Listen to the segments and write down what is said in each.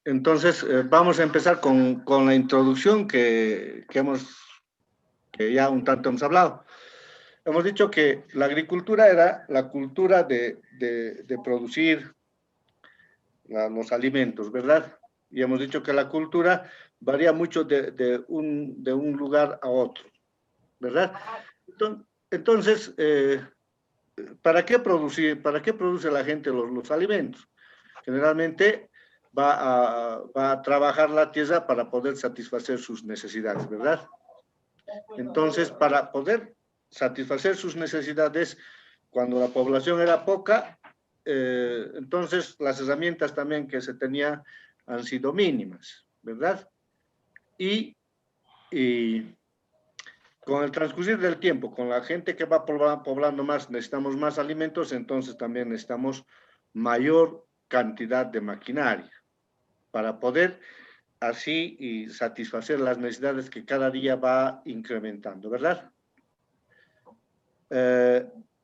Entonces, vamos a empezar con la introducción que ya un tanto hemos hablado. Hemos dicho que la agricultura era la cultura de producir los alimentos, ¿verdad? Y hemos dicho que la cultura varía mucho de un lugar a otro, ¿verdad? Entonces, ¿para qué produce la gente los alimentos? Generalmente va a trabajar la tierra para poder satisfacer sus necesidades, ¿verdad? Entonces, para poder satisfacer sus necesidades, cuando la población era poca, entonces las herramientas también que se tenía han sido mínimas, ¿verdad? Y con el transcurrir del tiempo, con la gente que va poblando más, necesitamos más alimentos, entonces también necesitamos mayor cantidad de maquinaria para poder así y satisfacer las necesidades que cada día va incrementando, ¿verdad?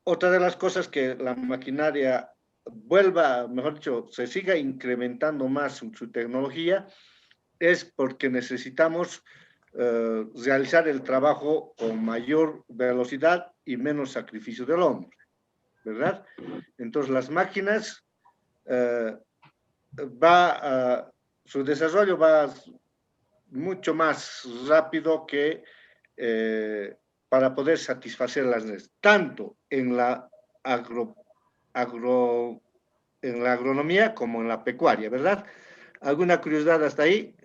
Otra de las cosas que la maquinaria mejor dicho, se siga incrementando más su tecnología, es porque necesitamos realizar el trabajo con mayor velocidad y menos sacrificio del hombre, ¿verdad? Entonces las máquinas, su desarrollo va mucho más rápido que para poder satisfacer las necesidades, tanto en la en la agronomía como en la pecuaria, ¿verdad? ¿Alguna curiosidad hasta ahí?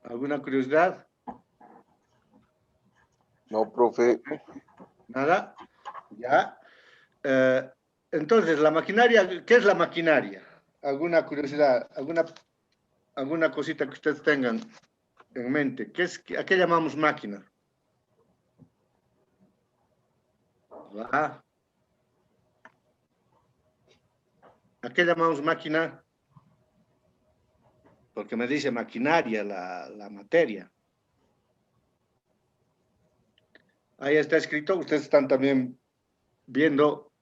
¿Alguna curiosidad? No, profe. Nada. Ya. Entonces, la maquinaria, ¿qué es la maquinaria? ¿Alguna curiosidad? ¿Alguna cosita que ustedes tengan en mente? ¿A qué llamamos máquina? ¿A qué llamamos máquina? Porque me dice maquinaria, la materia. Ahí está escrito, ustedes están también viendo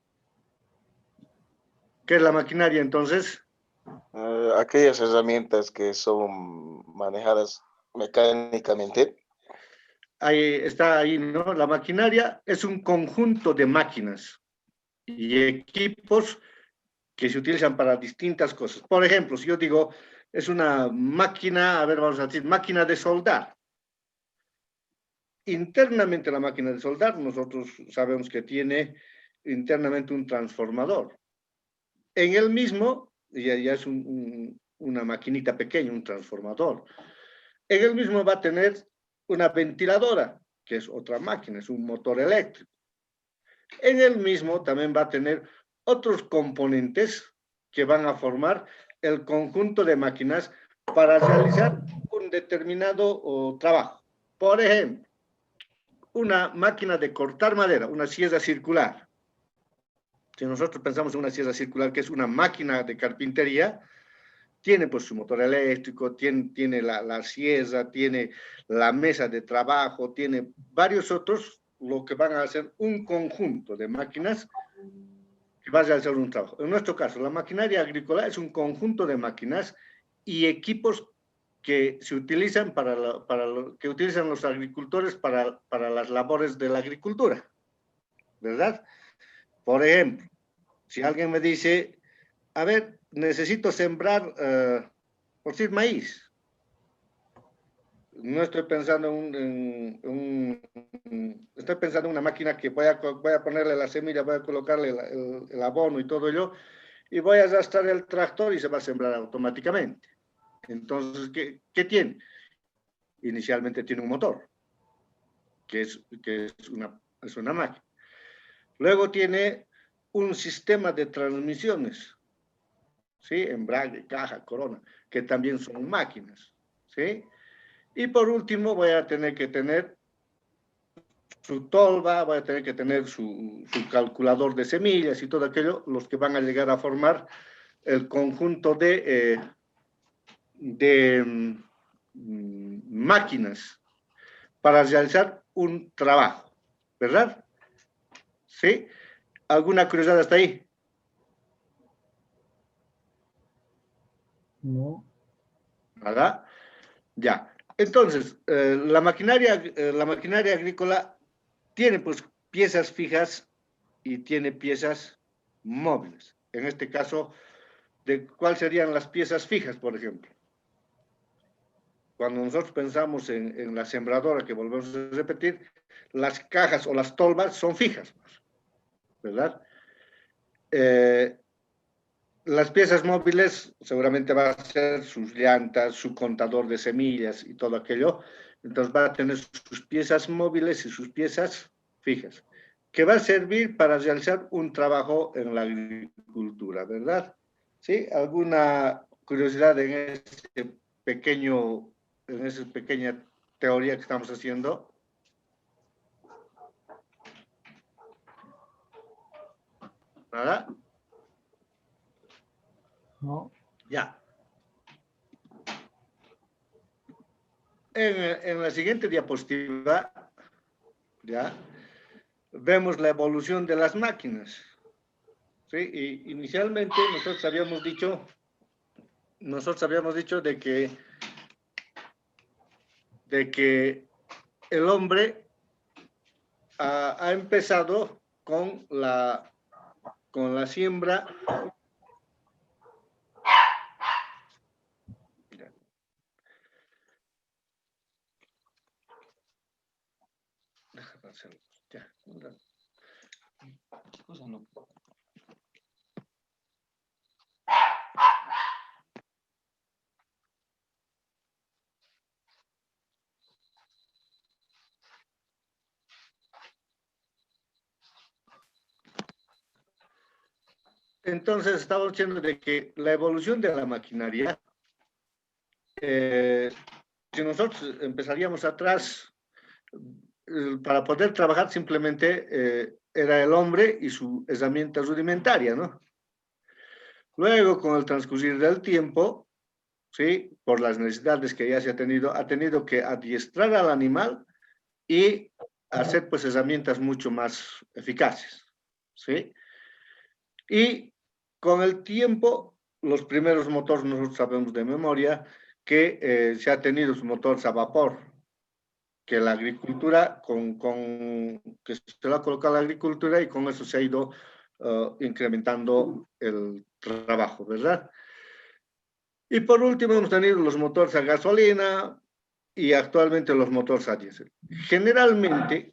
qué es la maquinaria, entonces. Aquellas herramientas que son manejadas mecánicamente. Ahí está, ahí, ¿no? La maquinaria es un conjunto de máquinas y equipos que se utilizan para distintas cosas. Por ejemplo, si yo digo, es una máquina, a ver, vamos a decir, máquina de soldar. Internamente la máquina de soldar, nosotros sabemos que tiene internamente un transformador. En el mismo, ya es una maquinita pequeña, un transformador. En el mismo va a tener una ventiladora, que es otra máquina, es un motor eléctrico. En el mismo también va a tener otros componentes que van a formar el conjunto de máquinas para realizar un determinado trabajo. Por ejemplo, una máquina de cortar madera, una sierra circular. Si nosotros pensamos en una sierra circular, que es una máquina de carpintería, tiene pues su motor eléctrico, tiene la sierra, tiene la mesa de trabajo, tiene varios otros, lo que van a hacer un conjunto de máquinas que va a realizar un trabajo. En nuestro caso, la maquinaria agrícola es un conjunto de máquinas y equipos que se utilizan que utilizan los agricultores para las labores de la agricultura, ¿verdad? Por ejemplo, si alguien me dice, a ver, necesito sembrar, por decir, maíz. No estoy pensando estoy pensando en una máquina que voy a ponerle la semilla, voy a colocarle el abono y todo ello, y voy a arrastrar el tractor y se va a sembrar automáticamente. Entonces, ¿qué tiene? Inicialmente tiene un motor, que es una máquina. Luego tiene un sistema de transmisiones, ¿sí? Embrague, caja, corona, que también son máquinas, ¿sí? Y por último voy a tener que tener su tolva, voy a tener que tener su calculador de semillas y todo aquello, los que van a llegar a formar el conjunto de máquinas para realizar un trabajo, ¿verdad? ¿Sí? ¿Alguna curiosidad hasta ahí? No. ¿Verdad? Ya. Entonces, la maquinaria agrícola tiene pues piezas fijas y tiene piezas móviles. En este caso, ¿cuáles serían las piezas fijas, por ejemplo? Cuando nosotros pensamos en la sembradora, que volvemos a repetir, las cajas o las tolvas son fijas, ¿verdad? Las piezas móviles seguramente va a ser sus llantas, su contador de semillas y todo aquello. Entonces va a tener sus piezas móviles y sus piezas fijas, que va a servir para realizar un trabajo en la agricultura, ¿verdad? ¿Sí? ¿Alguna curiosidad en esa pequeña teoría que estamos haciendo? ¿Nada? No. Ya. En la siguiente diapositiva, ya, vemos la evolución de las máquinas. ¿Sí? Y inicialmente nosotros habíamos dicho de que el hombre ha empezado con la siembra. Déjame hacerlo. Ya. Entonces estamos diciendo de que la evolución de la maquinaria, si nosotros empezaríamos atrás, para poder trabajar simplemente era el hombre y su herramienta rudimentaria, ¿no? Luego, con el transcurrir del tiempo, ¿sí? Por las necesidades que ya se ha tenido que adiestrar al animal y hacer pues herramientas mucho más eficaces, ¿sí? Y con el tiempo, los primeros motores, nosotros sabemos de memoria que se ha tenido motores a vapor, que la agricultura, que se lo ha colocado a la agricultura y con eso se ha ido incrementando el trabajo, ¿verdad? Y por último hemos tenido los motores a gasolina y actualmente los motores a diésel. Generalmente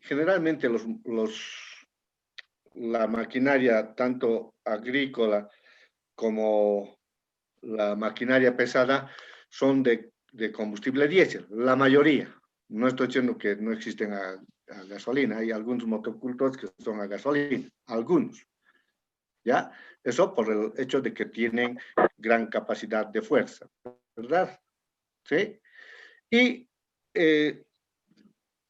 la maquinaria, tanto agrícola como la maquinaria pesada, son de combustible diésel, la mayoría. No estoy diciendo que no existen a gasolina, hay algunos motocultores que son a gasolina, algunos, ¿ya? Eso por el hecho de que tienen gran capacidad de fuerza, ¿verdad? ¿Sí? Y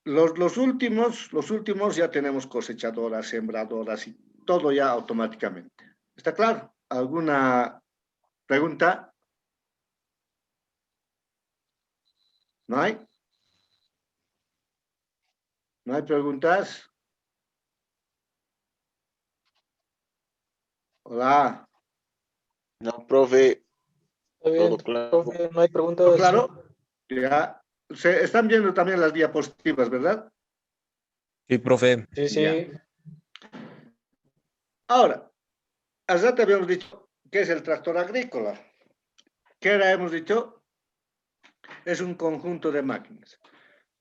los últimos ya tenemos cosechadoras, sembradoras y todo ya automáticamente. ¿Está claro? ¿Alguna pregunta? ¿No hay? ¿No hay preguntas? Hola. No, profe, Está bien, todo claro. profe, no hay preguntas. Claro. Ya. Se están viendo también las diapositivas, ¿verdad? Sí, profe. Sí, sí. Ya. Ahora, hace rato habíamos dicho que es el tractor agrícola. ¿Qué era? Hemos dicho, es un conjunto de máquinas.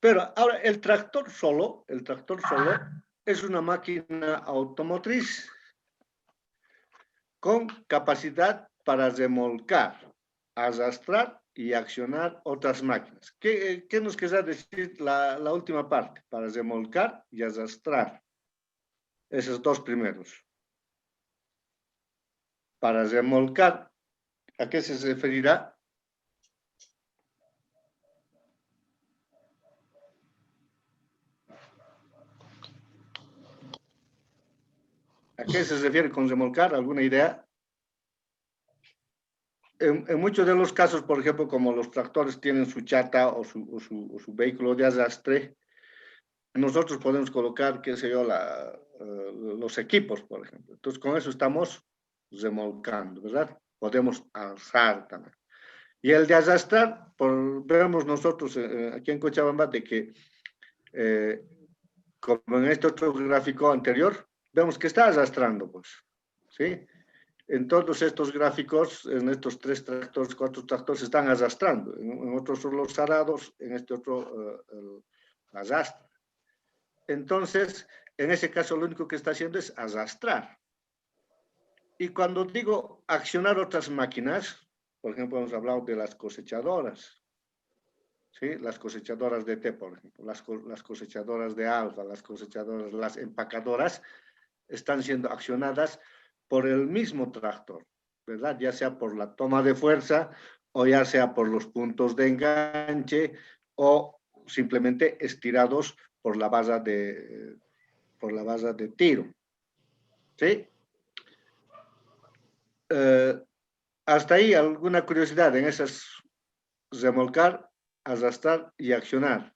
Pero ahora el tractor solo es una máquina automotriz con capacidad para remolcar, arrastrar y accionar otras máquinas. ¿Qué nos querrá decir la última parte? Para remolcar y arrastrar. Esos dos primeros. Para remolcar, ¿a qué se referirá? ¿A qué se refiere con remolcar? ¿Alguna idea? En muchos de los casos, por ejemplo, como los tractores tienen su chata o su vehículo de arrastre, nosotros podemos colocar, qué sé yo, los equipos, por ejemplo. Entonces, con eso estamos remolcando, ¿verdad? Podemos alzar también. Y el de arrastrar, vemos nosotros aquí en Cochabamba de que, como en este otro gráfico anterior, vemos que está arrastrando, pues, ¿sí? En todos estos gráficos, en estos 3 tractores, 4 tractores, están arrastrando. En otros son los arados, en este otro arrastra. Entonces, en ese caso, lo único que está haciendo es arrastrar. Y cuando digo accionar otras máquinas, por ejemplo, hemos hablado de las cosechadoras, ¿sí? Las cosechadoras de té, por ejemplo, las cosechadoras de alfa, las empacadoras, están siendo accionadas por el mismo tractor, ¿verdad? Ya sea por la toma de fuerza, o ya sea por los puntos de enganche, o simplemente estirados por la barra de tiro, ¿sí? Hasta ahí, ¿alguna curiosidad en esas? Remolcar, arrastrar y accionar.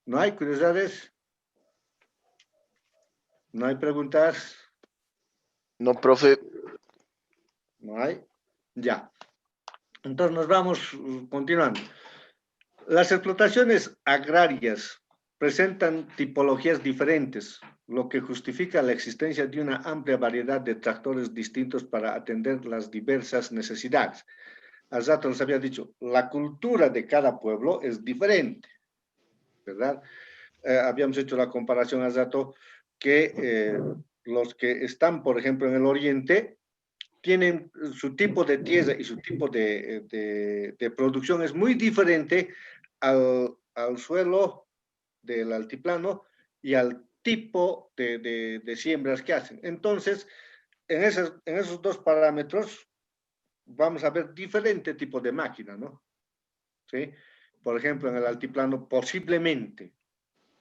¿No hay curiosidades? ¿No hay preguntas? No, profe. ¿No hay? Ya. Entonces nos vamos continuando. Las explotaciones agrarias presentan tipologías diferentes, lo que justifica la existencia de una amplia variedad de tractores distintos para atender las diversas necesidades. Al rato les había dicho, la cultura de cada pueblo es diferente, ¿verdad? Habíamos hecho la comparación al rato que los que están, por ejemplo, en el oriente, tienen su tipo de tierra y su tipo de producción es muy diferente al suelo del altiplano y al tipo de siembras que hacen. Entonces, en esos 2 parámetros, vamos a ver diferente tipo de máquina, ¿no? ¿Sí? Por ejemplo, en el altiplano posiblemente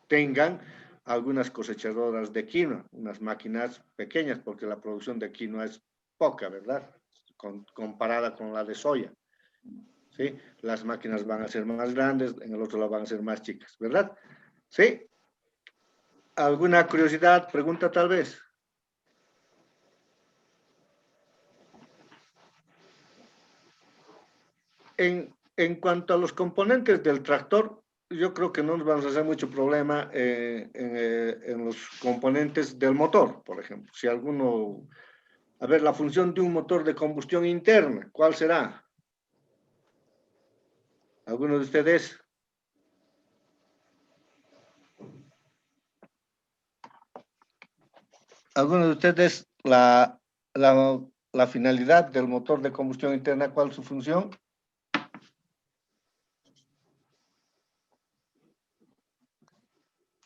tengan algunas cosechadoras de quinoa, unas máquinas pequeñas, porque la producción de quinoa es poca, ¿verdad? Comparada con la de soya, ¿sí? Las máquinas van a ser más grandes, en el otro lado van a ser más chicas, ¿verdad? ¿Sí? ¿Alguna curiosidad, pregunta tal vez? En cuanto a los componentes del tractor, yo creo que no nos vamos a hacer mucho problema en los componentes del motor, por ejemplo. Si alguno, a ver, la función de un motor de combustión interna, ¿cuál será? ¿Alguno de ustedes? ¿Alguno de ustedes la finalidad del motor de combustión interna, cuál es su función?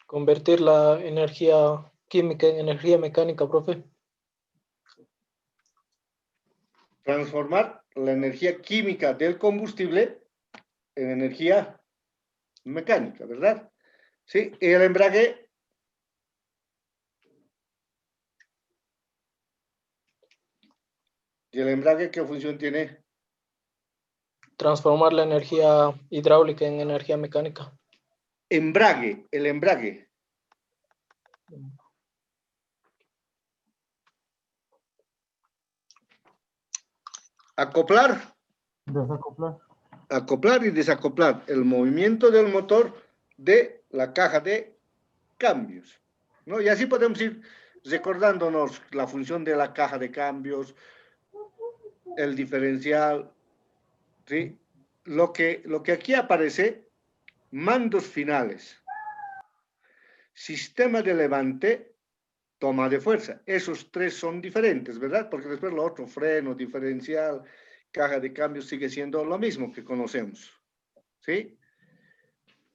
Convertir la energía química en energía mecánica, profe. Transformar la energía química del combustible en energía mecánica, ¿verdad? Sí, y el embrague. ¿Y el embrague qué función tiene? Transformar la energía hidráulica en energía mecánica. Embrague, el embrague. Acoplar. Desacoplar. Acoplar y desacoplar el movimiento del motor de la caja de cambios, ¿no? Y así podemos ir recordándonos la función de la caja de cambios, el diferencial, ¿sí? Lo que aquí aparece, mandos finales, sistema de levante, toma de fuerza. Esos 3 son diferentes, ¿verdad? Porque después lo otro, freno, diferencial, caja de cambios, sigue siendo lo mismo que conocemos, ¿sí?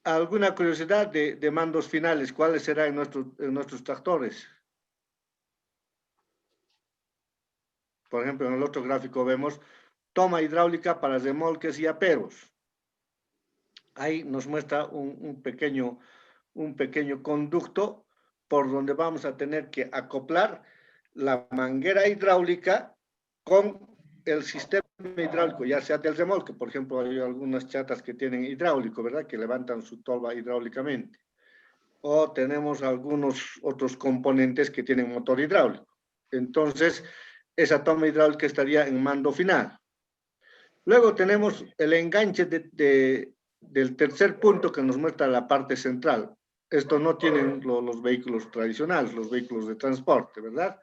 ¿Alguna curiosidad de mandos finales? ¿Cuáles serán en nuestros tractores? Por ejemplo, en el otro gráfico vemos toma hidráulica para remolques y aperos. Ahí nos muestra un pequeño conducto por donde vamos a tener que acoplar la manguera hidráulica con el sistema hidráulico, ya sea del remolque. Por ejemplo, hay algunas chatas que tienen hidráulico, ¿verdad? Que levantan su tolva hidráulicamente. O tenemos algunos otros componentes que tienen motor hidráulico. Entonces, esa toma hidráulica estaría en mando final. Luego tenemos el enganche del tercer punto que nos muestra la parte central. Esto no tienen los vehículos tradicionales, los vehículos de transporte, ¿verdad?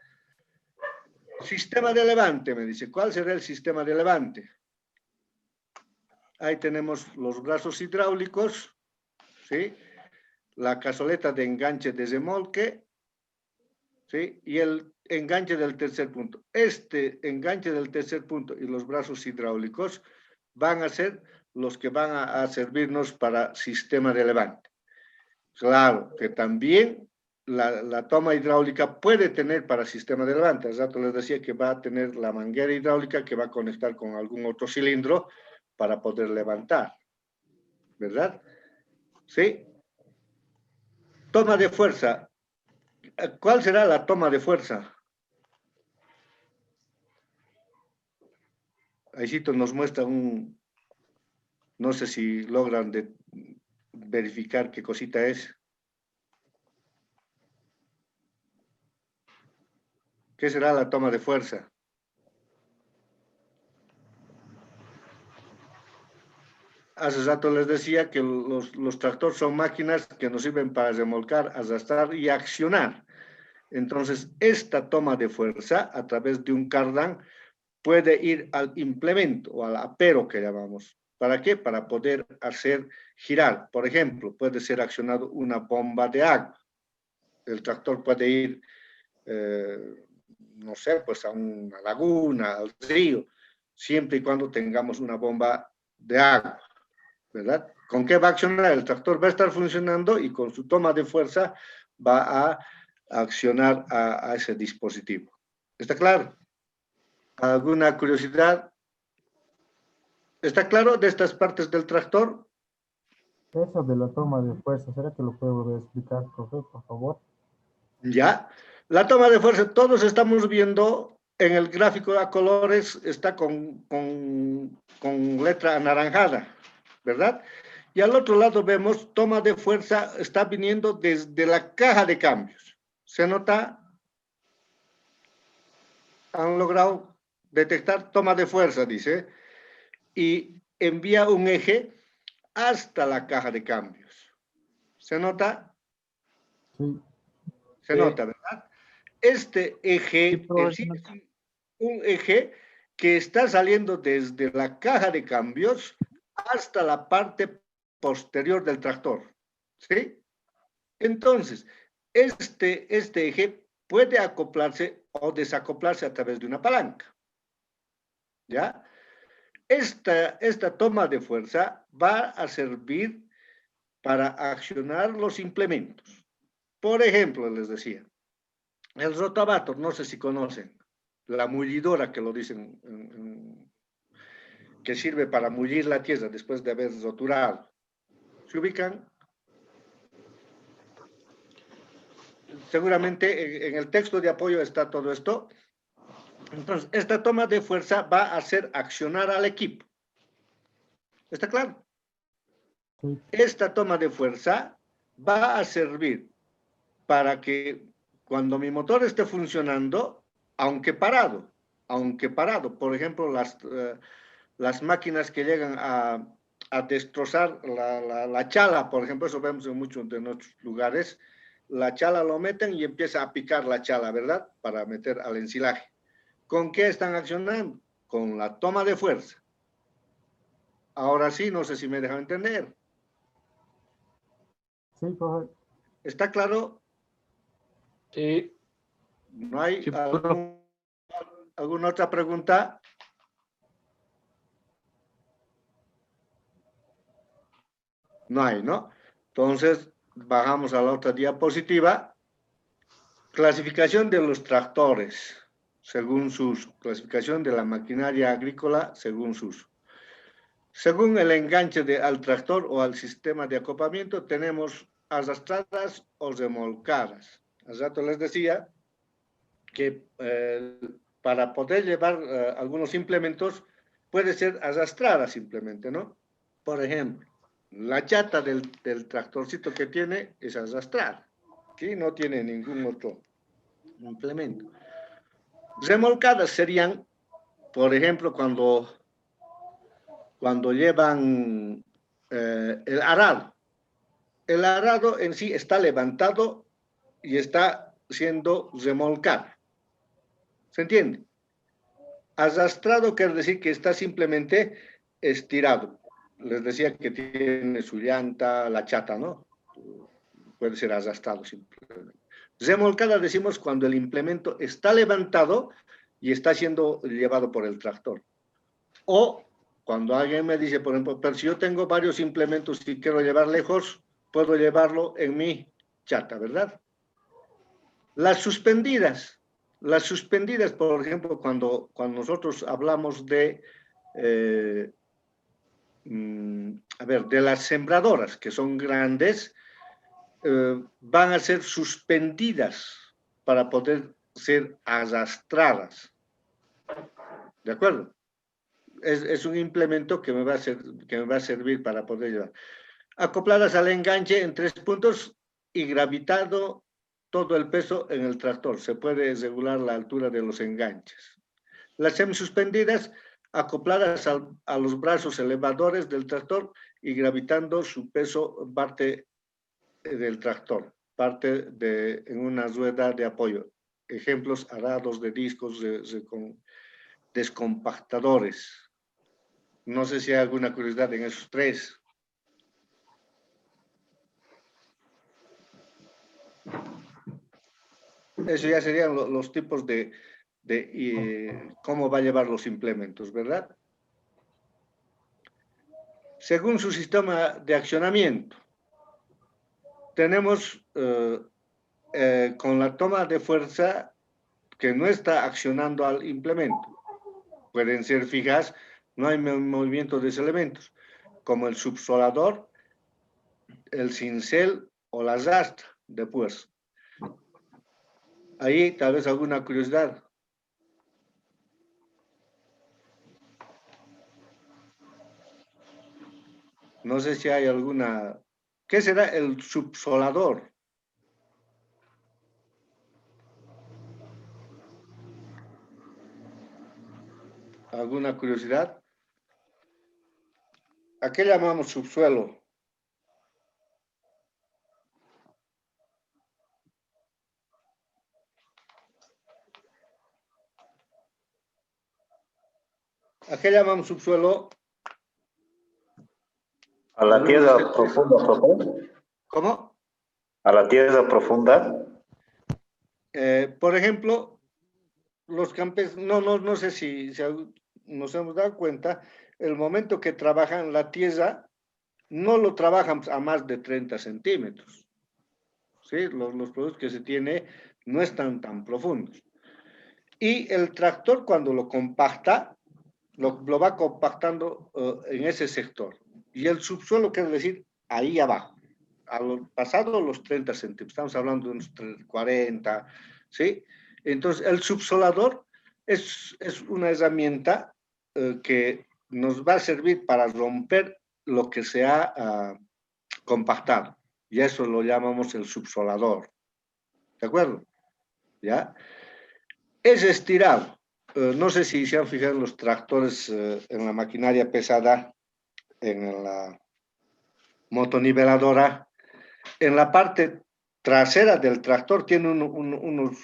Sistema de levante, me dice. ¿Cuál será el sistema de levante? Ahí tenemos los brazos hidráulicos, ¿sí? La cazoleta de enganche de remolque, ¿sí? Y el enganche del tercer punto. Este enganche del tercer punto y los brazos hidráulicos van a ser los que van a servirnos para sistema de levante. Claro que también la toma hidráulica puede tener para sistema de levante. Al rato les decía que va a tener la manguera hidráulica que va a conectar con algún otro cilindro para poder levantar, ¿verdad? ¿Sí? Toma de fuerza. ¿Cuál será la toma de fuerza? Ahícito nos muestra no sé si logran verificar qué cosita es. ¿Qué será la toma de fuerza? Hace rato les decía que los tractores son máquinas que nos sirven para remolcar, arrastrar y accionar. Entonces, esta toma de fuerza a través de un cardán puede ir al implemento o al apero que llamamos. ¿Para qué? Para poder hacer girar. Por ejemplo, puede ser accionado una bomba de agua. El tractor puede ir, no sé, pues a una laguna, al río, siempre y cuando tengamos una bomba de agua, ¿verdad? ¿Con qué va a accionar? El tractor va a estar funcionando y con su toma de fuerza va a accionar a ese dispositivo. ¿Está claro? ¿Alguna curiosidad? ¿Está claro de estas partes del tractor? Eso de la toma de fuerza, ¿será que lo puede volver a explicar, profe, por favor? Ya. La toma de fuerza, todos estamos viendo en el gráfico a colores, está con letra anaranjada, ¿verdad? Y al otro lado vemos toma de fuerza, está viniendo desde la caja de cambios. ¿Se nota? Han logrado detectar toma de fuerza, dice, y envía un eje hasta la caja de cambios. ¿Se nota? Sí. Se nota, ¿verdad? Este eje en sí es un eje que está saliendo desde la caja de cambios hasta la parte posterior del tractor, ¿sí? Entonces, este eje puede acoplarse o desacoplarse a través de una palanca, ¿ya? Esta toma de fuerza va a servir para accionar los implementos. Por ejemplo, les decía, el rotavator, no sé si conocen, la mullidora que lo dicen, que sirve para mullir la tierra después de haber roturado. ¿Se ubican? Seguramente en el texto de apoyo está todo esto. Entonces, esta toma de fuerza va a hacer accionar al equipo. ¿Está claro? Sí. Esta toma de fuerza va a servir para que cuando mi motor esté funcionando, aunque parado, por ejemplo, las máquinas que llegan a destrozar la chala, por ejemplo, eso vemos en muchos de nuestros lugares, la chala lo meten y empieza a picar la chala, ¿verdad? Para meter al ensilaje. ¿Con qué están accionando? Con la toma de fuerza. Ahora sí, no sé si me dejan entender. Sí, profe. ¿Está claro? Sí. ¿No hay Sí, alguna otra pregunta? No hay, ¿no? Entonces, bajamos a la otra diapositiva. Clasificación de los tractores, según su uso. Clasificación de la maquinaria agrícola, según su uso. Según el enganche al tractor o al sistema de acoplamiento, tenemos arrastradas o remolcadas. Al rato les decía que para poder llevar algunos implementos, puede ser arrastrada simplemente, ¿no? Por ejemplo, la chata del tractorcito que tiene es arrastrada, ¿sí? No tiene ningún otro implemento. Remolcadas serían, por ejemplo, cuando cuando llevan el arado. El arado en sí está levantado y está siendo remolcado. ¿Se entiende? Arrastrado quiere decir que está simplemente estirado. Les decía que tiene su llanta, la chata, ¿no? Puede ser arrastrado simplemente. Remolcada decimos cuando el implemento está levantado y está siendo llevado por el tractor. O cuando alguien me dice, por ejemplo, pero si yo tengo varios implementos y quiero llevar lejos, puedo llevarlo en mi chata, ¿verdad? Las suspendidas, por ejemplo, cuando nosotros hablamos de, de las sembradoras, que son grandes, van a ser suspendidas para poder ser arrastradas. ¿De acuerdo? Es un implemento que me va a servir para poder llevar. Acopladas al enganche en 3 puntos y gravitado todo el peso en el tractor. Se puede regular la altura de los enganches. Las semisuspendidas acopladas a los brazos elevadores del tractor y gravitando su peso parte del tractor, en una rueda de apoyo. Ejemplos, arados de discos, con descompactadores. No sé si hay alguna curiosidad en esos 3. Eso ya serían los tipos de cómo va a llevar los implementos, ¿verdad? Según su sistema de accionamiento, tenemos con la toma de fuerza que no está accionando al implemento. Pueden ser fijas, no hay movimiento de esos elementos, como el subsolador, el cincel o la rastra de fuerza. Ahí tal vez alguna curiosidad. No sé si hay alguna. ¿Qué será el subsolador? ¿Alguna curiosidad? ¿A qué llamamos subsuelo? ¿A qué llamamos subsuelo? A la tierra profunda, profe. ¿Cómo? A la tierra profunda. Por ejemplo, los campesinos, no sé si nos hemos dado cuenta, el momento que trabajan la tierra, no lo trabajan a más de 30 centímetros. ¿Sí? Los productos que se tiene no están tan profundos. Y el tractor cuando lo compacta, lo va compactando en ese sector. Y el subsuelo quiere decir ahí abajo, pasado los 30 centímetros, estamos hablando de unos 40, ¿sí? Entonces, el subsolador es una herramienta que nos va a servir para romper lo que se ha compactado. Y eso lo llamamos el subsolador. ¿De acuerdo? ¿Ya? Es estirado. No sé si se han fijado en los tractores, en la maquinaria pesada, en la motoniveladora. En la parte trasera del tractor tiene unos,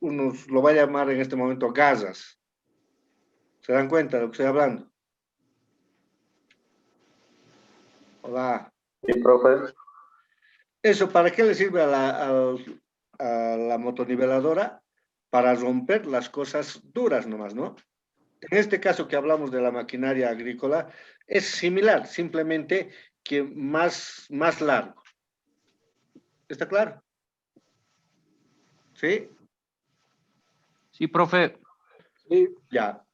lo voy a llamar en este momento gazas. ¿Se dan cuenta de lo que estoy hablando? Hola. Sí, profe. ¿Eso para qué le sirve a la motoniveladora? Para romper las cosas duras nomás, ¿no? En este caso que hablamos de la maquinaria agrícola, es similar, simplemente que más largo. ¿Está claro? ¿Sí? Sí, profe. Sí, Ya.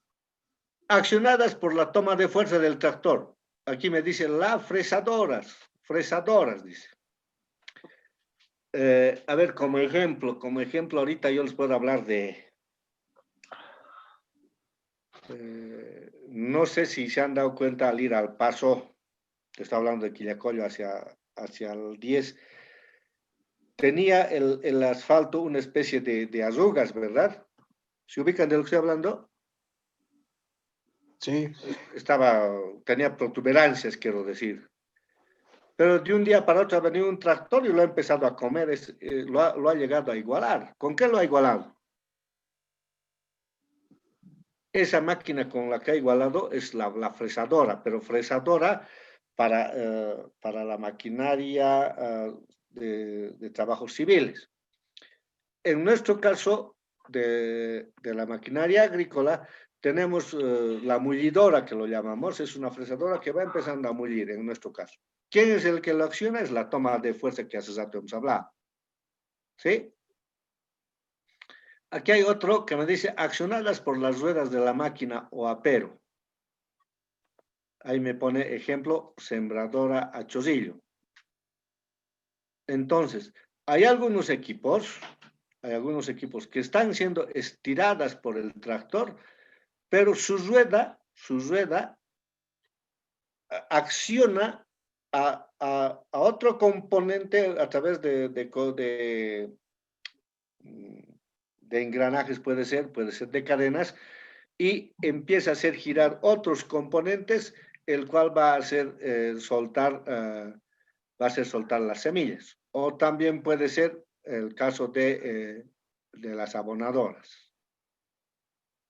Accionadas por la toma de fuerza del tractor. Aquí me dice las fresadoras, dice. A ver, como ejemplo, ahorita yo les puedo hablar de... no sé si se han dado cuenta al ir al paso, que está hablando de Quillacollo hacia el 10, tenía el asfalto una especie de arrugas, ¿verdad? ¿Se ubican de lo que estoy hablando? Sí, tenía protuberancias, quiero decir. Pero de un día para otro ha venido un tractor y lo ha empezado a comer, lo ha llegado a igualar. ¿Con qué lo ha igualado? Esa máquina con la que ha igualado es la fresadora, pero fresadora para la maquinaria de trabajos civiles. En nuestro caso, de la maquinaria agrícola, tenemos la mullidora, que lo llamamos, es una fresadora que va empezando a mullir, en nuestro caso. ¿Quién es el que lo acciona? Es la toma de fuerza que hace rato hemos hablado. ¿Sí? Aquí hay otro que me dice, accionadas por las ruedas de la máquina o apero. Ahí me pone ejemplo, sembradora a chorrillo. Entonces, hay algunos equipos que están siendo estiradas por el tractor, pero su rueda acciona a otro componente a través de engranajes, puede ser de cadenas, y empieza a hacer girar otros componentes, el cual va a hacer soltar las semillas. O también puede ser el caso de las abonadoras.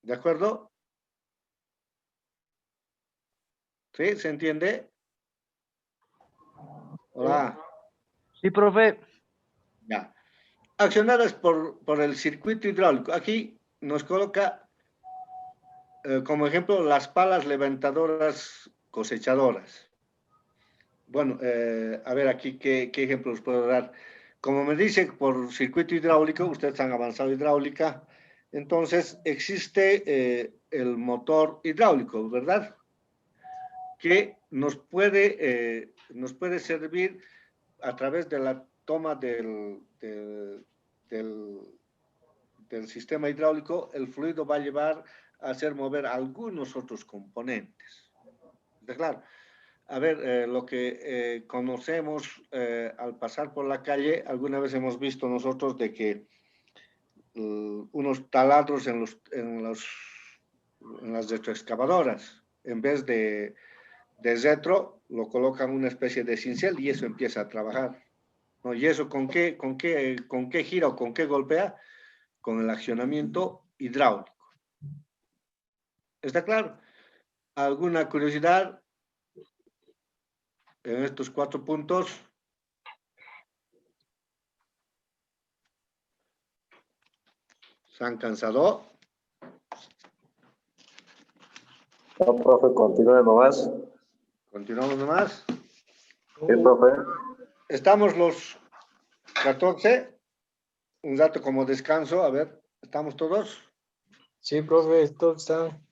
¿De acuerdo? ¿Sí? ¿Se entiende? Hola. Sí, profe. Ya. Accionadas por el circuito hidráulico. Aquí nos coloca como ejemplo las palas levantadoras cosechadoras. Bueno, a ver aquí qué ejemplos puedo dar. Como me dice, por circuito hidráulico, ustedes han avanzado hidráulica, entonces existe el motor hidráulico, ¿verdad? Que nos puede servir a través de la toma del sistema hidráulico. El fluido va a llevar a hacer mover algunos otros componentes. ¿Está claro? A ver, lo que conocemos al pasar por la calle, alguna vez hemos visto nosotros de que unos taladros en las retroexcavadoras, en vez de retro, lo colocan una especie de cincel y eso empieza a trabajar, ¿no? ¿Y eso con qué gira o con qué golpea? Con el accionamiento hidráulico. ¿Está claro? ¿Alguna curiosidad en estos 4 puntos? ¿Se han cansado? No, profe, continúe nomás. ¿Continuamos nomás? Sí, profe. Estamos los 14. Un rato como descanso. A ver, ¿estamos todos? sí, profe, todos están.